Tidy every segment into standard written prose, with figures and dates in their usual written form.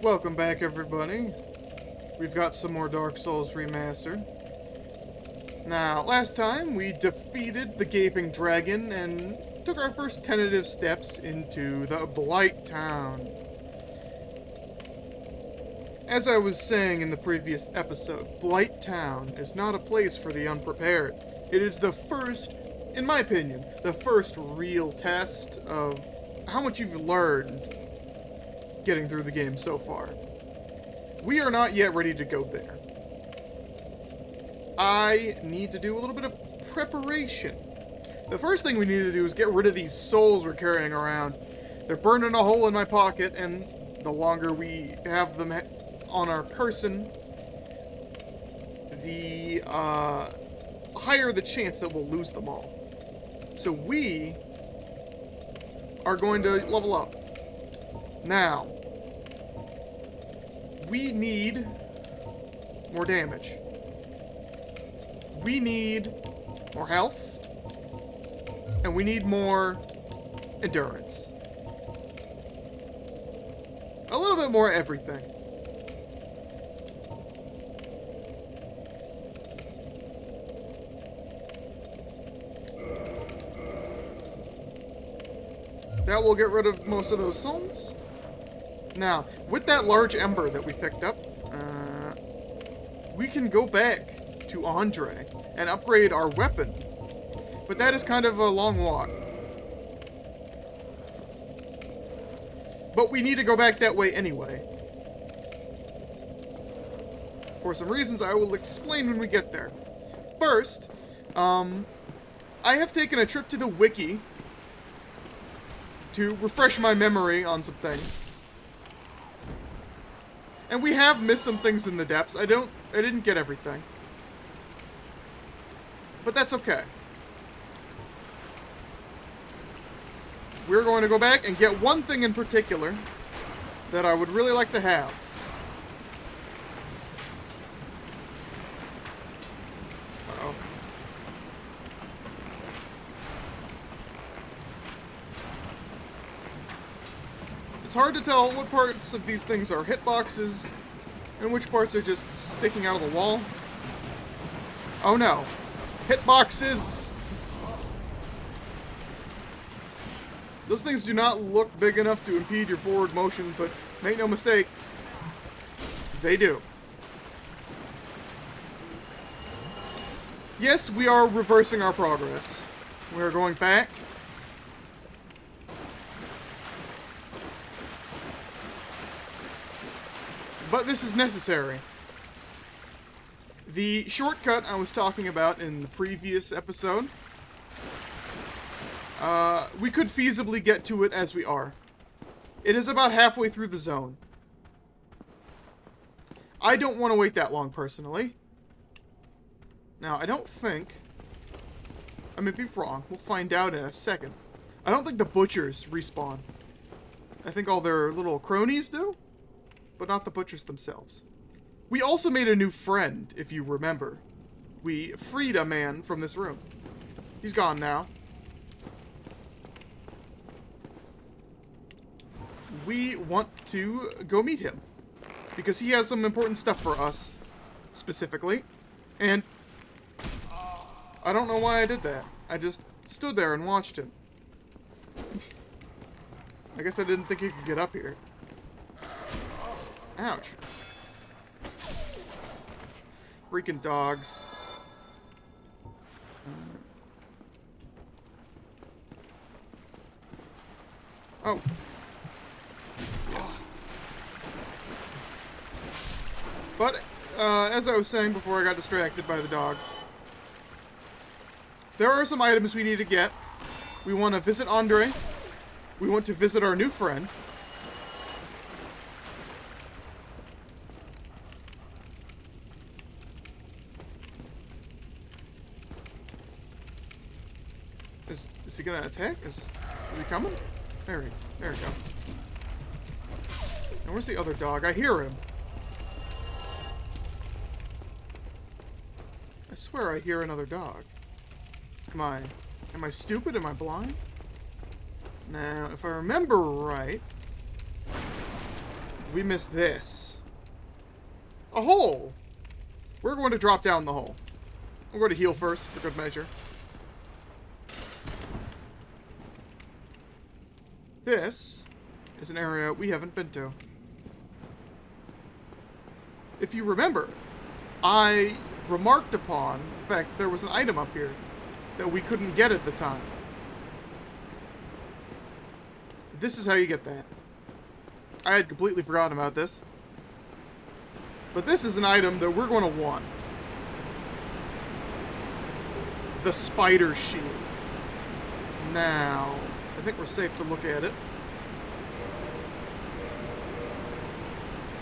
Welcome back, everybody. We've got some more Dark Souls Remastered. Now, last time we defeated the Gaping Dragon and took our first tentative steps into the Blight Town. As I was saying in the previous episode, Blight Town is not a place for the unprepared. It is the first, in my opinion, the first real test of how much you've learned getting through the game so far. We are not yet ready to go there. I need to do a little bit of preparation. The first thing we need to do is get rid of these souls we're carrying around. They're burning a hole in my pocket, and the longer we have them on our person, the higher the chance that we'll lose them all. So we are going to level up. Now, we need more damage. We need more health. And we need more endurance. A little bit more everything. That will get rid of most of those souls. Now, with that large ember that we picked up, we can go back to Andre and upgrade our weapon. But that is kind of a long walk. But we need to go back that way anyway. For some reasons I will explain when we get there. First, I have taken a trip to the wiki to refresh my memory on some things. And we have missed some things in the depths. I didn't get everything. But that's okay. We're going to go back and get one thing in particular that I would really like to have. Uh-oh. It's hard to tell what parts of these things are hitboxes and which parts are just sticking out of the wall. Oh no. Hitboxes! Those things do not look big enough to impede your forward motion, but make no mistake, they do. Yes, we are reversing our progress. We are going back. But this is necessary. The shortcut I was talking about in the previous episode, we could feasibly get to it as we are. It is about halfway through the zone. I don't want to wait that long, personally. Now, I don't think... I may be wrong. We'll find out in a second. I don't think the butchers respawn. I think all their little cronies do, but not the butchers themselves. We also made a new friend, if you remember. We freed a man from this room. He's gone now. We want to go meet him, because he has some important stuff for us, specifically, and I don't know why I did that. I just stood there and watched him. I guess I didn't think he could get up here. Ouch. Freaking dogs. Oh. Yes. But, as I was saying before I got distracted by the dogs, there are some items we need to get. We want to visit Andre. We want to visit our new friend. Is he gonna attack? Is he coming? There we go. And where's the other dog? I hear him. I swear I hear another dog. Am I stupid? Am I blind? Now, if I remember right, We missed this. A hole! We're going to drop down the hole. I'm going to heal first, for good measure. This is an area we haven't been to. If you remember, I remarked upon the fact that there was an item up here that we couldn't get at the time. This is how you get that. I had completely forgotten about this. But this is an item that we're going to want. The spider shield. Now, I think we're safe to look at it.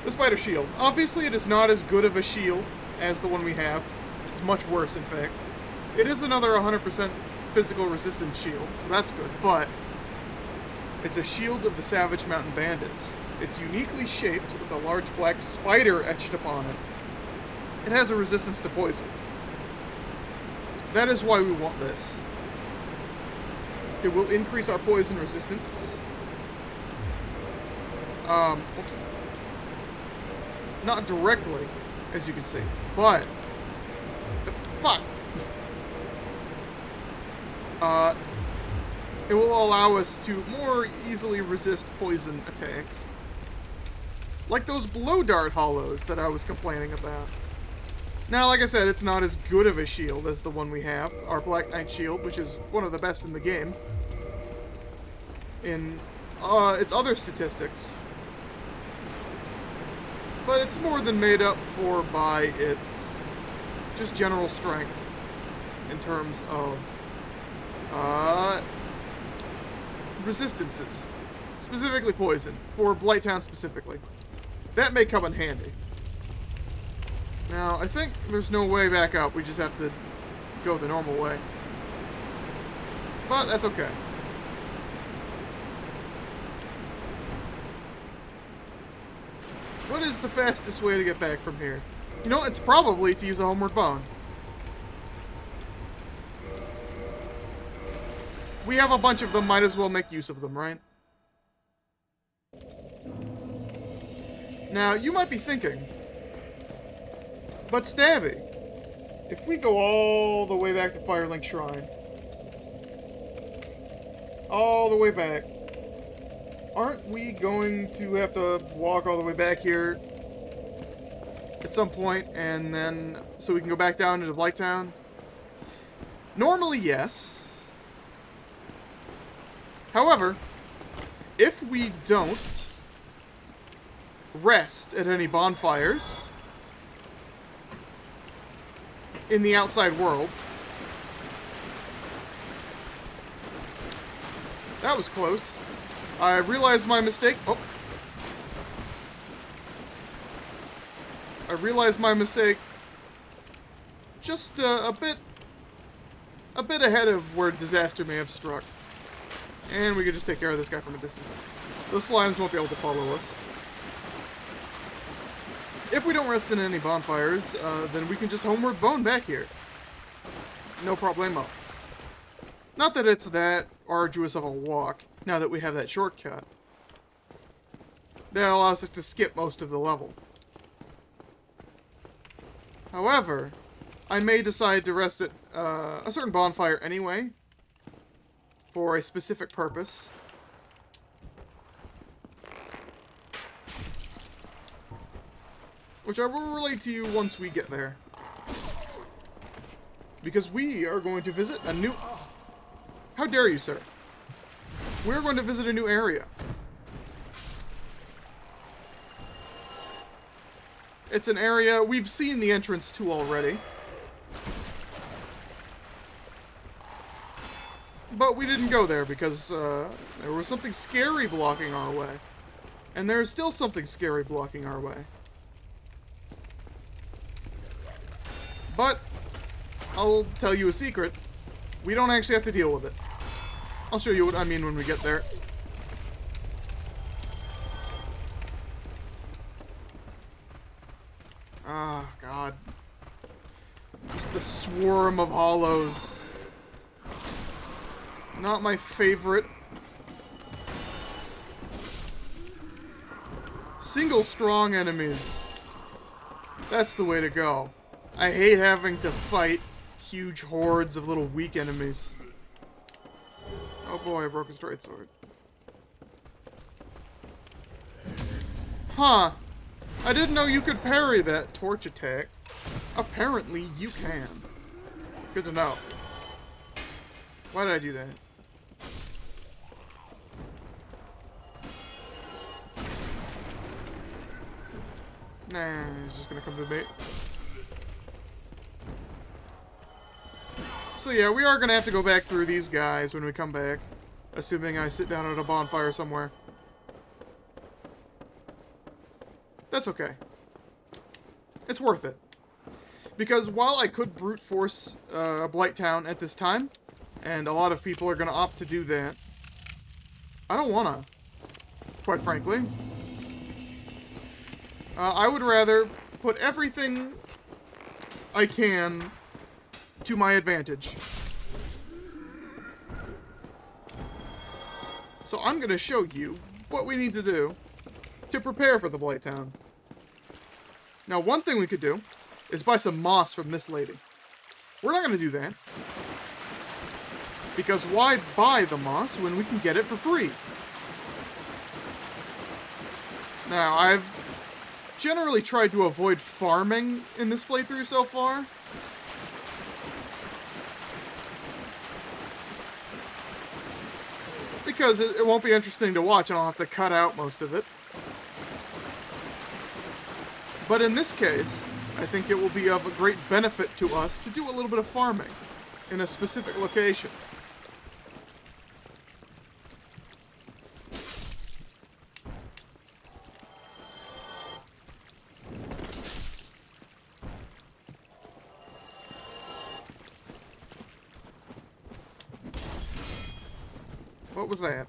The spider shield. Obviously, it is not as good of a shield as the one we have. It's much worse, in fact. It is another 100% physical resistance shield, so that's good, but it's a shield of the Savage Mountain Bandits. It's uniquely shaped with a large black spider etched upon it. It has a resistance to poison. That is why we want this. It will increase our poison resistance. Oops. Not directly, as you can see, but... Fuck! It will allow us to more easily resist poison attacks. Like those blow dart hollows that I was complaining about. Now, like I said, it's not as good of a shield as the one we have, our Black Knight shield, which is one of the best in the game. In its other statistics. But it's more than made up for by its just general strength in terms of resistances. Specifically poison, for Blighttown specifically. That may come in handy. Now, I think there's no way back up. We just have to go the normal way. But that's okay. What is the fastest way to get back from here? You know, it's probably to use a homeward bone. We have a bunch of them, might as well make use of them, right? Now, you might be thinking, but Stabby, if we go all the way back to Firelink Shrine, all the way back, aren't we going to have to walk all the way back here at some point, and then, so we can go back down into Blighttown? Normally, yes. However, if we don't rest at any bonfires in the outside world... That was close. I realized my mistake. Oh. I realized my mistake just a bit ahead of where disaster may have struck. And we could just take care of this guy from a distance. Those slimes won't be able to follow us. If we don't rest in any bonfires, then we can just homeward bone back here. No problemo. Not that it's that arduous of a walk, now that we have that shortcut. That allows us to skip most of the level. However, I may decide to rest at a certain bonfire anyway, for a specific purpose. Which I will relate to you once we get there. Because we are going to visit a new... How dare you, sir? We're going to visit a new area. It's an area we've seen the entrance to already. But we didn't go there because there was something scary blocking our way. And there's still something scary blocking our way. But, I'll tell you a secret. We don't actually have to deal with it. I'll show you what I mean when we get there. Ah, God. Just the swarm of hollows. Not my favorite. single strong enemies. That's the way to go. I hate having to fight huge hordes of little weak enemies. Oh boy, I broke his straight sword. Huh. I didn't know you could parry that torch attack. Apparently, you can. Good to know. Why did I do that? Nah, he's just gonna come to me. So yeah, we are gonna have to go back through these guys when we come back. Assuming I sit down at a bonfire somewhere. That's okay. It's worth it. Because while I could brute force Blight Town at this time, and a lot of people are going to opt to do that, I don't want to, quite frankly. I would rather put everything I can to my advantage. So I'm going to show you what we need to do to prepare for the Blight Town. Now, one thing we could do is buy some moss from this lady. We're not going to do that. Because why buy the moss when we can get it for free? Now, I've generally tried to avoid farming in this playthrough so far. Because it won't be interesting to watch and I'll have to cut out most of it. But in this case, I think it will be of a great benefit to us to do a little bit of farming in a specific location. What was that?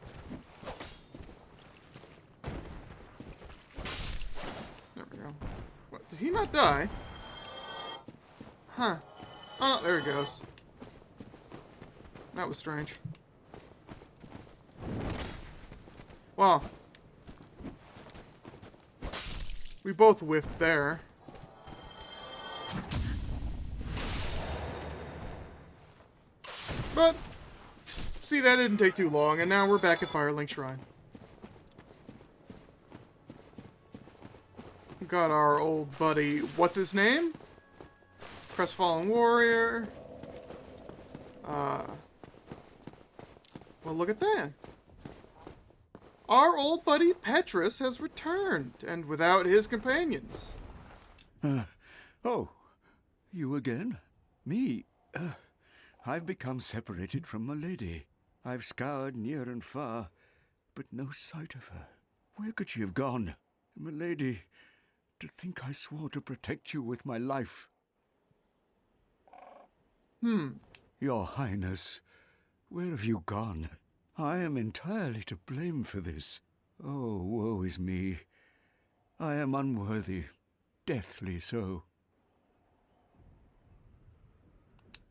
There we go. What, did he not die? Huh. Oh, there he goes. That was strange. Well. We both whiffed there. But see, that didn't take too long, and now we're back at Firelink Shrine. We've got our old buddy, what's his name? Crestfallen Warrior. Well, look at that. Our old buddy Petrus has returned, and without his companions. Oh, you again? Me? I've become separated from my lady. I've scoured near and far, but no sight of her. Where could she have gone? My lady, to think I swore to protect you with my life. Your Highness, where have you gone? I am entirely to blame for this. Oh, woe is me. I am unworthy, deathly so.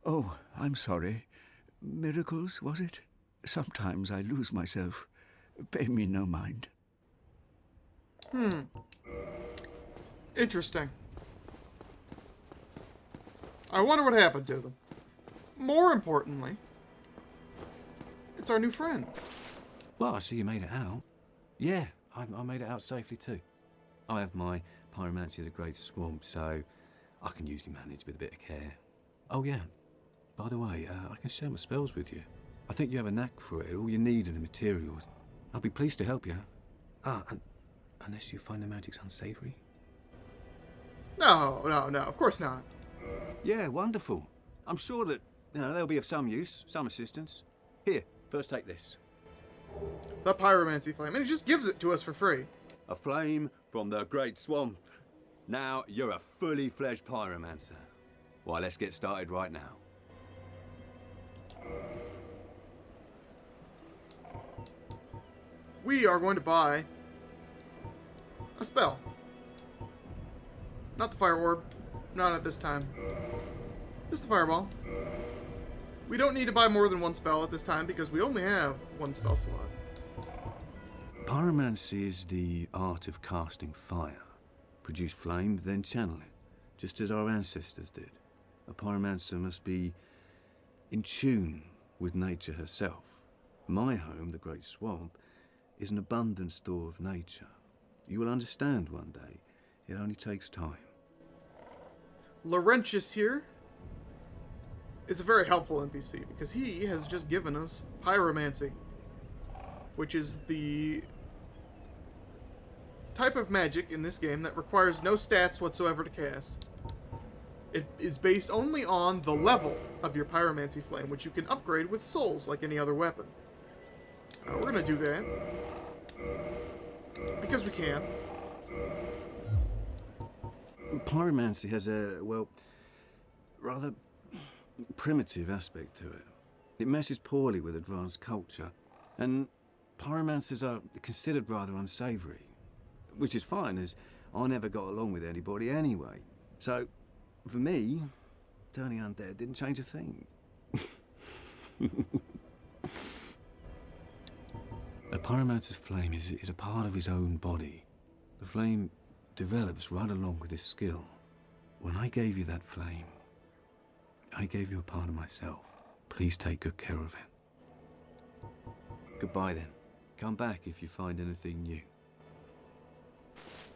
Oh, I'm sorry. Miracles, was it? Sometimes I lose myself. Pay me no mind. Interesting. I wonder what happened to them. More importantly, it's our new friend. Well, I see you made it out. Yeah, I made it out safely too. I have my pyromancy of the Great Swamp, so I can usually manage with a bit of care. Oh yeah, by the way, I can share my spells with you. I think you have a knack for it. All you need are the materials. I'll be pleased to help you. Unless you find the magic's unsavory. No, of course not. Yeah, wonderful. I'm sure that they'll be of some use, some assistance. Here, first take this. The pyromancy flame, and he just gives it to us for free. A flame from the Great Swamp. Now you're a fully fledged pyromancer. Why, let's get started right now. We are going to buy a spell. Not the fire orb. Not at this time. Just the fireball. We don't need to buy more than one spell at this time because we only have one spell slot. Pyromancy is the art of casting fire. Produce flame, then channel it, just as our ancestors did. A pyromancer must be in tune with nature herself. My home, the Great Swamp, is an abundant store of nature. You will understand one day. It only takes time. Laurentius here is a very helpful NPC because he has just given us pyromancy, which is the type of magic in this game that requires no stats whatsoever to cast. It is based only on the level of your pyromancy flame, which you can upgrade with souls like any other weapon. We're gonna do that because we can. Pyromancy has a, well, rather primitive aspect to it. It meshes poorly with advanced culture, and pyromancers are considered rather unsavory, which is fine, as I never got along with anybody anyway. So, for me, turning undead didn't change a thing. A pyromancer's flame is a part of his own body. The flame develops right along with his skill. When I gave you that flame, I gave you a part of myself. Please take good care of it. Goodbye then. Come back if you find anything new.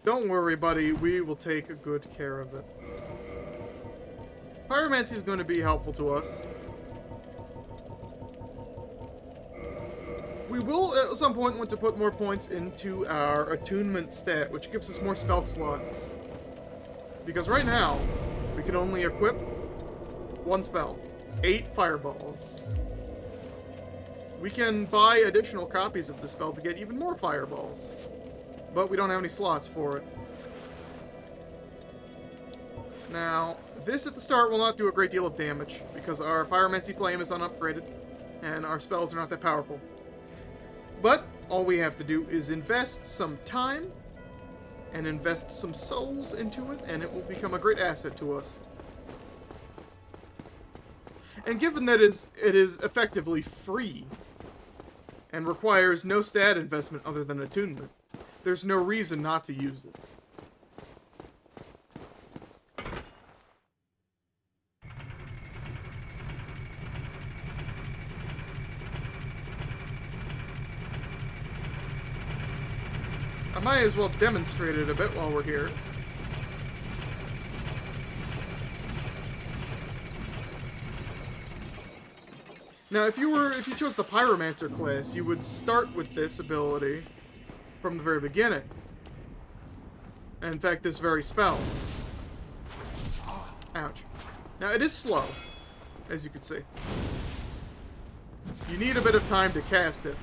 Don't worry, buddy. We will take good care of it. Pyromancy is going to be helpful to us. We will, at some point, want to put more points into our attunement stat, which gives us more spell slots. Because right now, we can only equip one spell. 8 fireballs. We can buy additional copies of the spell to get even more fireballs. But we don't have any slots for it. Now, this at the start will not do a great deal of damage, because our pyromancy flame is unupgraded, and our spells are not that powerful. But all we have to do is invest some time and invest some souls into it, and it will become a great asset to us. And given that it is effectively free and requires no stat investment other than attunement, there's no reason not to use it. I might as well demonstrate it a bit while we're here. Now, if you chose the Pyromancer class, you would start with this ability from the very beginning. And in fact, this very spell. Ouch. Now, it is slow, as you can see. You need a bit of time to cast it.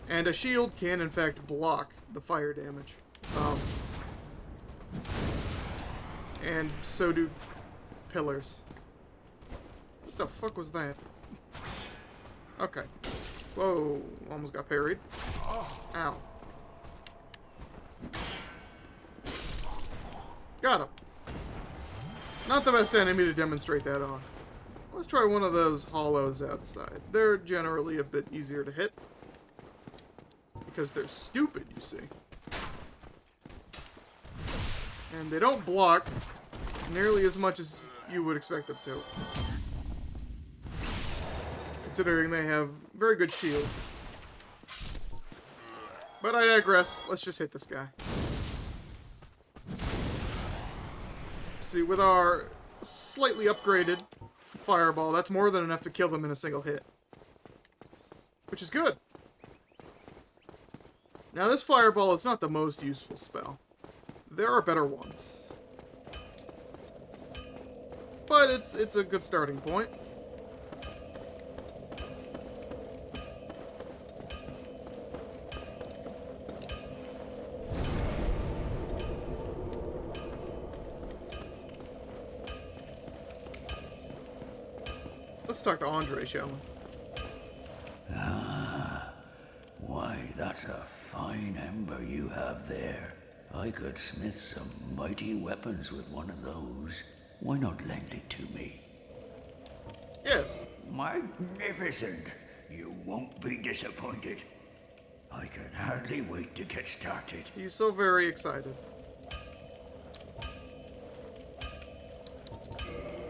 And a shield can, in fact, block the fire damage. And so do pillars. What the fuck was that? Okay. Whoa, almost got parried. Ow. Got him. Not the best enemy to demonstrate that on. Let's try one of those hollows outside. They're generally a bit easier to hit. Because they're stupid, you see. And they don't block nearly as much as you would expect them to. Considering they have very good shields. But I digress. Let's just hit this guy. See, with our slightly upgraded fireball, that's more than enough to kill them in a single hit. Which is good. Now, this fireball is not the most useful spell. There are better ones. But it's a good starting point. Let's talk to Andre, shall we? Why, that's a fine ember you have there. I could smith some mighty weapons with one of those. Why not lend it to me? Yes. Magnificent! You won't be disappointed. I can hardly wait to get started. He's so very excited.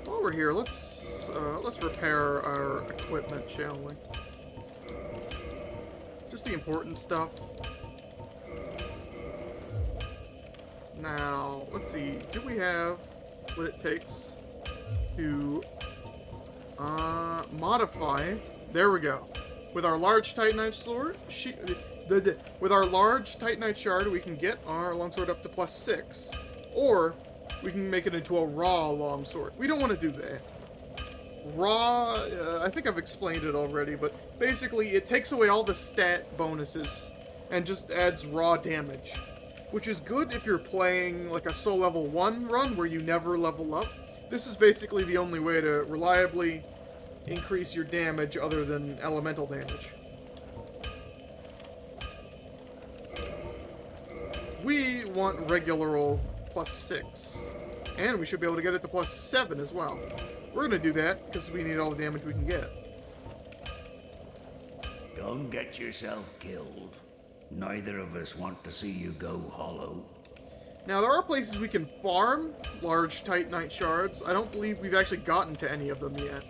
While we're here, let's repair our equipment, shall we? Just the important stuff. Now, let's see. Do we have what it takes to modify? There we go. With our large Titanite sword, with our large Titanite shard, we can get our longsword up to +6, or we can make it into a raw longsword. We don't want to do that. Raw, I think I've explained it already, but basically it takes away all the stat bonuses and just adds raw damage, which is good if you're playing like a Soul Level 1 run where you never level up. This is basically the only way to reliably increase your damage other than elemental damage. We want regular old +6, and we should be able to get it to +7 as well. We're going to do that because we need all the damage we can get. Don't get yourself killed. Neither of us want to see you go hollow. Now, there are places we can farm large Titanite shards. I don't believe we've actually gotten to any of them yet.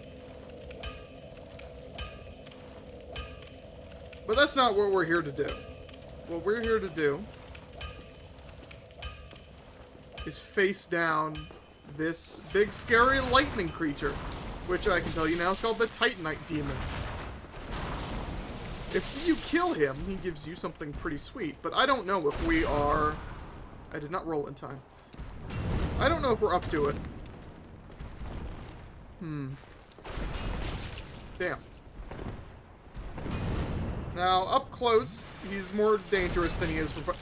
But that's not what we're here to do. What we're here to do is face down this big scary lightning creature, which I can tell you now is called the Titanite Demon. If you kill him, he gives you something pretty sweet, but I don't know if we are... I did not roll in time. I don't know if we're up to it. Damn. Now, up close, he's more dangerous than he is from...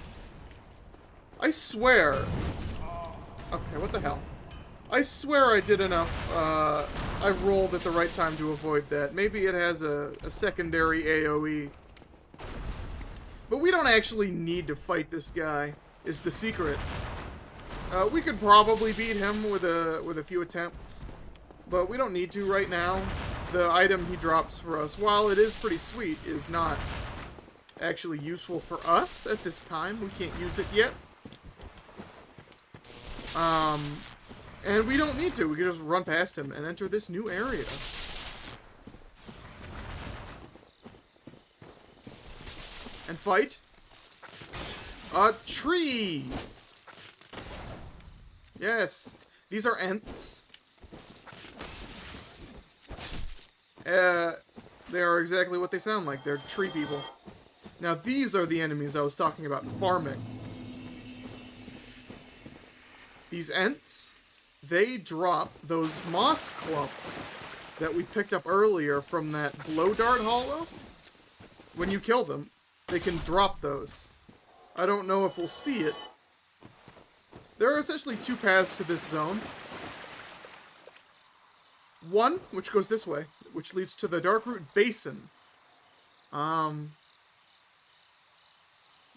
I swear... Okay, what the hell? I swear I did enough. I rolled at the right time to avoid that. Maybe it has a secondary AoE. But we don't actually need to fight this guy, is the secret. We could probably beat him with a few attempts, but we don't need to right now. The item he drops for us, while it is pretty sweet, is not actually useful for us at this time. We can't use it yet. And we don't need to. We can just run past him and enter this new area. And fight a tree. Yes, these are Ents. They are exactly what they sound like. They're tree people. Now, these are the enemies I was talking about farming. These Ents, they drop those moss clumps that we picked up earlier from that blow dart hollow. When you kill them, they can drop those. I don't know if we'll see it. There are essentially two paths to this zone. One, which goes this way, which leads to the Darkroot Basin.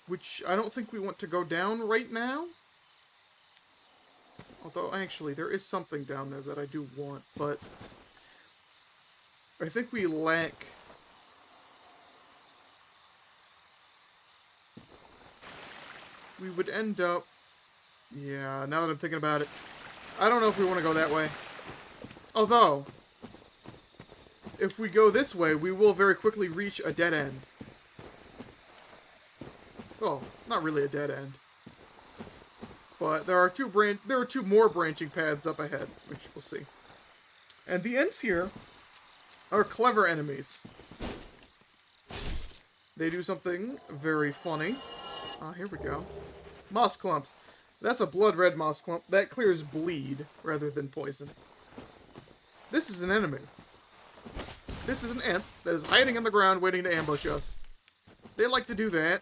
Which I don't think we want to go down right now. Although, actually, there is something down there that I do want, but I think we lack... We would end up... Yeah, now that I'm thinking about it, I don't know if we want to go that way. Although, if we go this way, we will very quickly reach a dead end. Well, not really a dead end. But there are two more branching paths up ahead, which we'll see. And the Ents here are clever enemies. They do something very funny. Here we go. Moss clumps. That's a blood red moss clump. That clears bleed rather than poison. This is an enemy. This is an Ent that is hiding in the ground waiting to ambush us. They like to do that.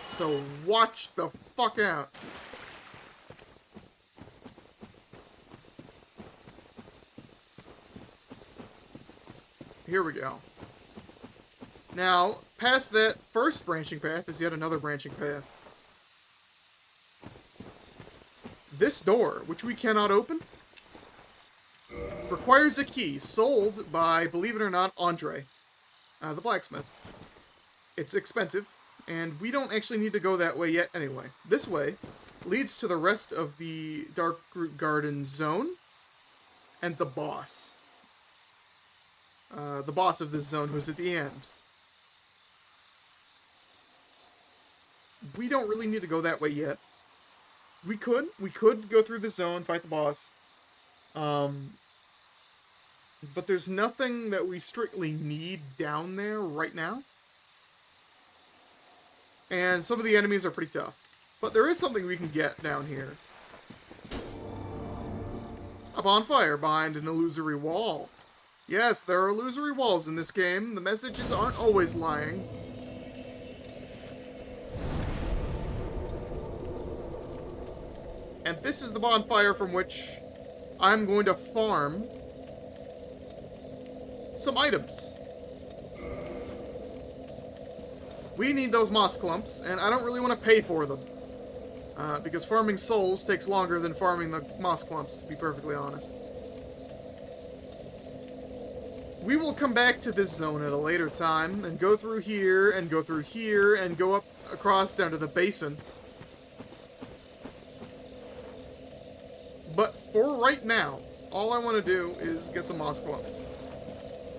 So watch the fuck out. Here we go. Now, past that first branching path is yet another branching path. This door, which we cannot open, requires a key sold by, believe it or not, Andre, the blacksmith. it's expensive, and we don't actually need to go that way yet anyway. This way leads to the rest of the Darkroot Garden zone and the boss. The boss of this zone who's at the end. We don't really need to go that way yet. We could go through the zone, fight the boss. But there's nothing that we strictly need down there right now. And some of the enemies are pretty tough. But there is something we can get down here. A bonfire behind an illusory wall. Yes, there are illusory walls in this game. The messages aren't always lying. And this is the bonfire from which I'm going to farm some items. We need those moss clumps, and I don't really want to pay for them. Because farming souls takes longer than farming the moss clumps, to be perfectly honest. We will come back to this zone at a later time, and go through here, and go through here, and go up across down to the basin. But for right now, all I want to do is get some moss clumps.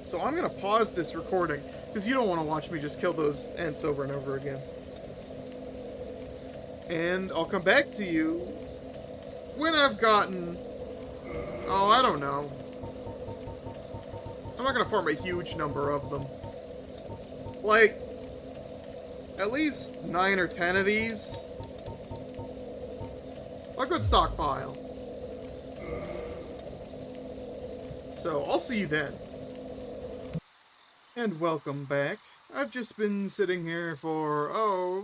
So I'm going to pause this recording, because you don't want to watch me just kill those ants over and over again. And I'll come back to you when I've gotten... Oh, I don't know. I'm not going to farm a huge number of them. Like, at least 9 or 10 of these. A good stockpile. So, I'll see you then. And welcome back. I've just been sitting here for,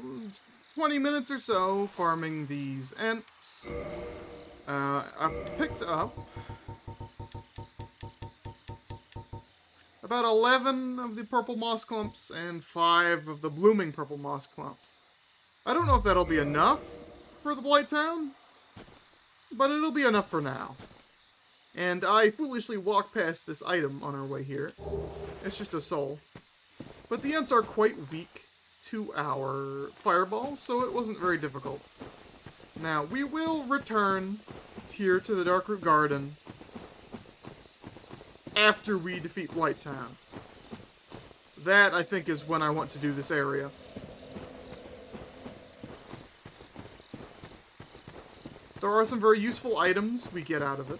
20 minutes or so farming these ants. I've picked up about 11 of the purple moss clumps and 5 of the blooming purple moss clumps. I don't know if that'll be enough for the Blight Town, but it'll be enough for now. And I foolishly walked past this item on our way here. It's just a soul. But the ants are quite weak to our fireballs, so it wasn't very difficult. Now, we will return here to the Darkroot Garden after we defeat Blight Town. That, I think, is when I want to do this area. There are some very useful items we get out of it,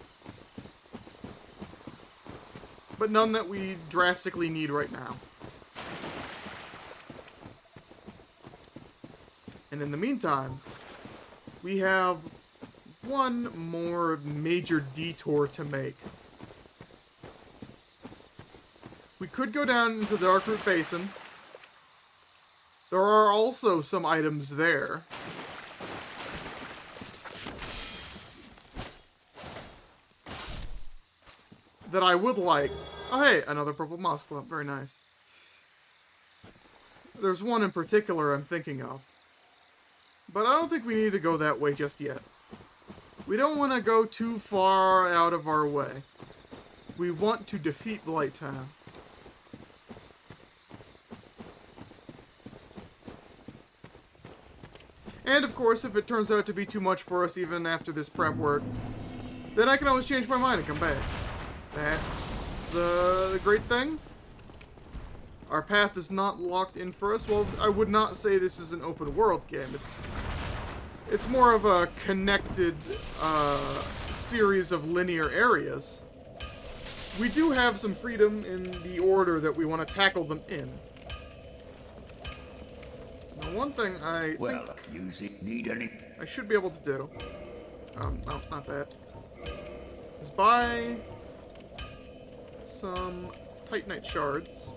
but none that we drastically need right now. And in the meantime, we have one more major detour to make. We could go down into the Darkroot Basin. There are also some items there. That I would like. Oh hey, another purple moss clump. Very nice. There's one in particular I'm thinking of. But I don't think we need to go that way just yet. We don't want to go too far out of our way. We want to defeat Blight Town. And of course, if it turns out to be too much for us even after this prep work, then I can always change my mind and come back. That's the great thing. Our path is not locked in for us. Well, I would not say this is an open world game. It's more of a connected series of linear areas. We do have some freedom in the order that we want to tackle them in. Now, one thing I think need any? I should be able to do, no, not that, is buy some Titanite shards.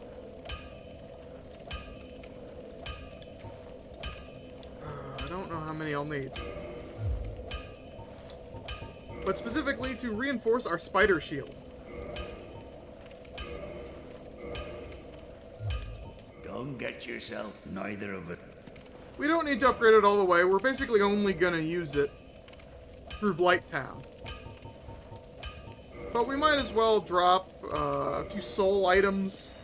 I don't know how many I'll need. But specifically to reinforce our spider shield. Don't get yourself neither of it. We don't need to upgrade it all the way. We're basically only gonna use it through Blight Town. But we might as well drop a few soul items.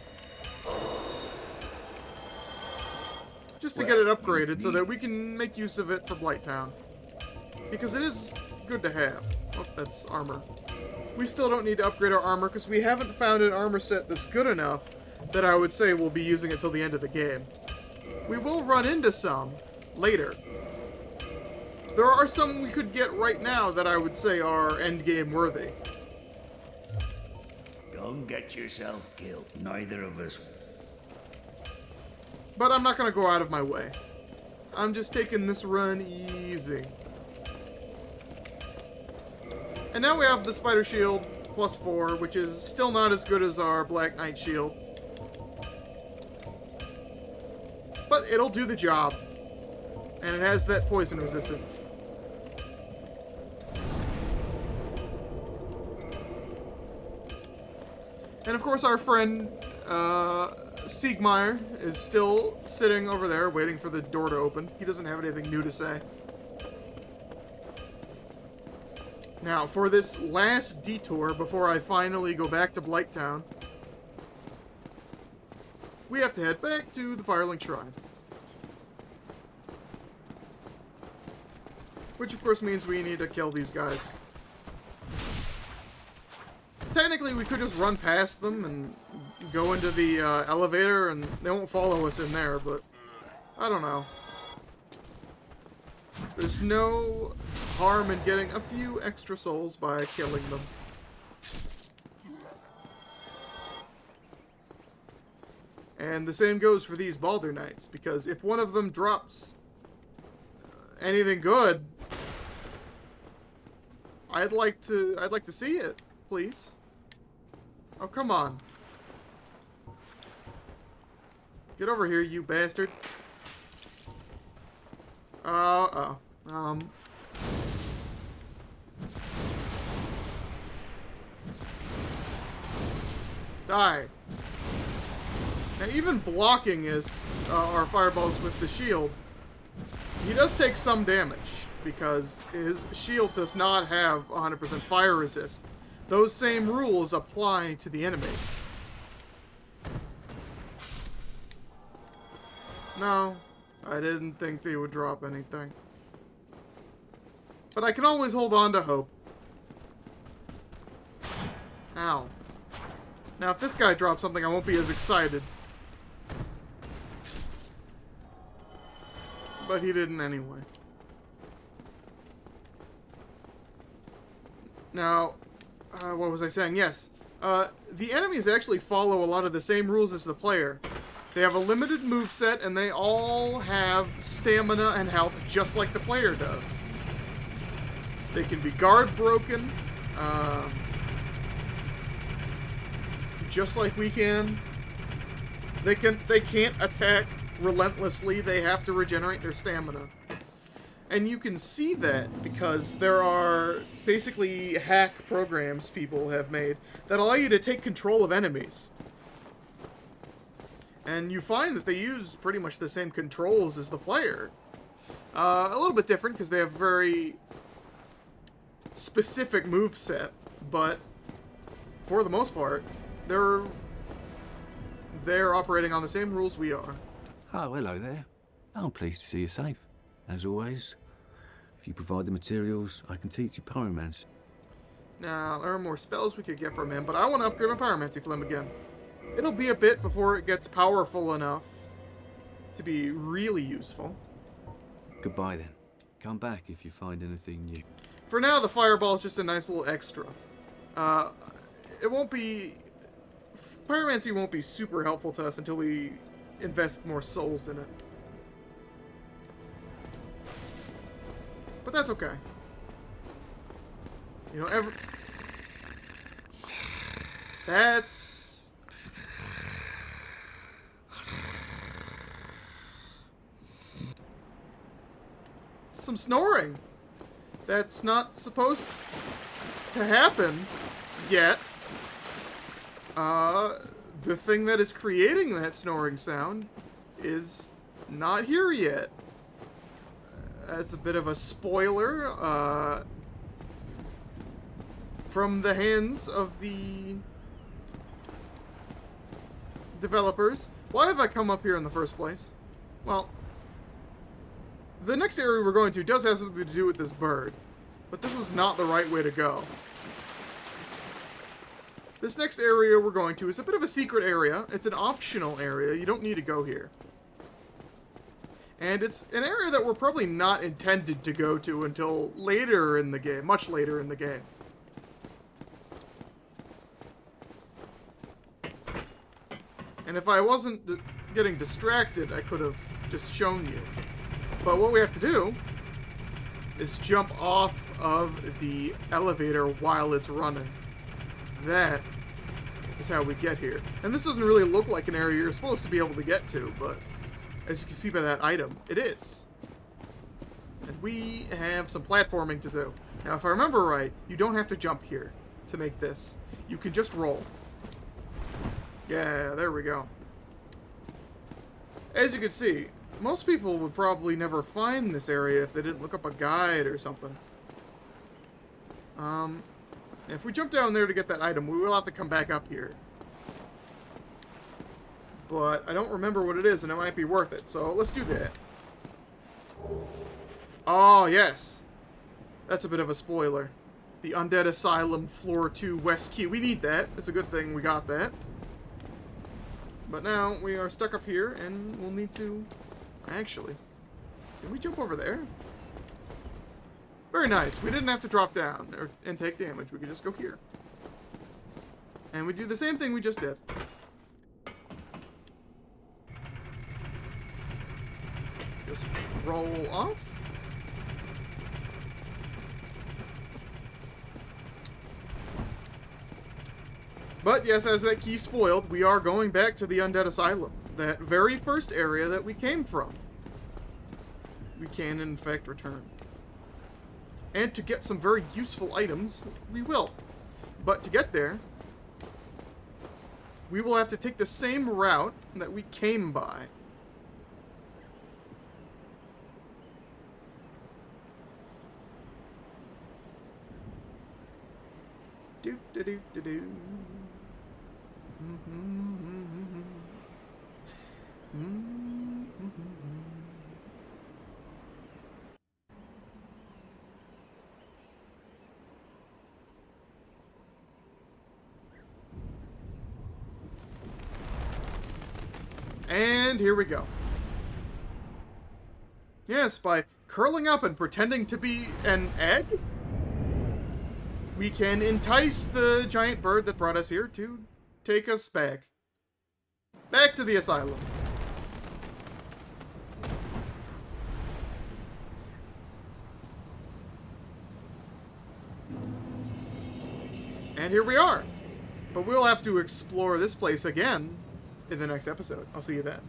just to get it upgraded so that we can make use of it for Blighttown. Because it is good to have. Oh, that's armor. We still don't need to upgrade our armor because we haven't found an armor set that's good enough that I would say we'll be using it till the end of the game. We will run into some later. There are some we could get right now that I would say are endgame worthy. Don't get yourself killed. Neither of us. But I'm not going to go out of my way. I'm just taking this run easy. And now we have the Spider Shield +4, which is still not as good as our Black Knight Shield. But it'll do the job. And it has that poison resistance. And of course our friend, Siegmeyer is still sitting over there waiting for the door to open. He doesn't have anything new to say. Now, for this last detour before I finally go back to Blighttown, we have to head back to the Firelink Shrine. Which of course means we need to kill these guys. Technically, we could just run past them and go into the elevator and they won't follow us in there, but I don't know. There's no harm in getting a few extra souls by killing them. And the same goes for these Baldur Knights, because if one of them drops anything good, I'd like to see it, please. Oh, come on. Get over here, you bastard. Die. Now, even blocking is our fireballs with the shield, he does take some damage, because his shield does not have 100% fire resist. Those same rules apply to the enemies. No, I didn't think they would drop anything. But I can always hold on to hope. Ow. Now, if this guy drops something, I won't be as excited. But he didn't anyway. Now, what was I saying? Yes. The enemies actually follow a lot of the same rules as the player. They have a limited moveset, and they all have stamina and health just like the player does. They can be guard broken, just like we can. They can't attack relentlessly. They have to regenerate their stamina. And you can see that because there are basically hack programs people have made that allow you to take control of enemies. And you find that they use pretty much the same controls as the player. A little bit different because they have very specific moveset, but for the most part, they're operating on the same rules we are. Oh, hello there. I'm pleased to see you safe. As always, if you provide the materials, I can teach you pyromancy. Now, there are more spells we could get from him, but I want to upgrade my pyromancy flame again. It'll be a bit before it gets powerful enough to be really useful. Goodbye then. Come back if you find anything new. For now, the fireball is just a nice little extra. It won't be... Pyromancy won't be super helpful to us until we invest more souls in it. But that's okay. You know, that's... some snoring. That's not supposed to happen yet. The thing that is creating that snoring sound is not here yet. That's a bit of a spoiler, from the hands of the developers. Why have I come up here in the first place? Well, The next area we're going to does have something to do with this bird, but this was not the right way to go. This next area we're going to is a bit of a secret area. It's an optional area. You don't need to go here. And it's an area that we're probably not intended to go to until later in the game, much later in the game. And if I wasn't getting distracted, I could have just shown you. But what we have to do is jump off of the elevator while it's running. That is how we get here. And this doesn't really look like an area you're supposed to be able to get to, but as you can see by that item, it is. And we have some platforming to do. Now, if I remember right, you don't have to jump here to make this. You can just roll. Yeah, there we go. As you can see, most people would probably never find this area if they didn't look up a guide or something. If we jump down there to get that item, we will have to come back up here. But I don't remember what it is, and it might be worth it, so let's do that. Oh, yes. That's a bit of a spoiler. The Undead Asylum Floor 2 West Key. We need that. It's a good thing we got that. But now we are stuck up here, and we'll need to... Actually, did we jump over there? Very nice. We didn't have to drop down and take damage. We could just go here. And we do the same thing we just did. Just roll off. But yes, as that key spoiled, we are going back to the Undead Asylum. That very first area that we came from. We can, in fact, return. And to get some very useful items, we will. But to get there, we will have to take the same route that we came by. Do-do-do-do-do. And here we go. Yes, by curling up and pretending to be an egg, we can entice the giant bird that brought us here to take us back. Back to the asylum. And here we are. But we'll have to explore this place again in the next episode. I'll see you then.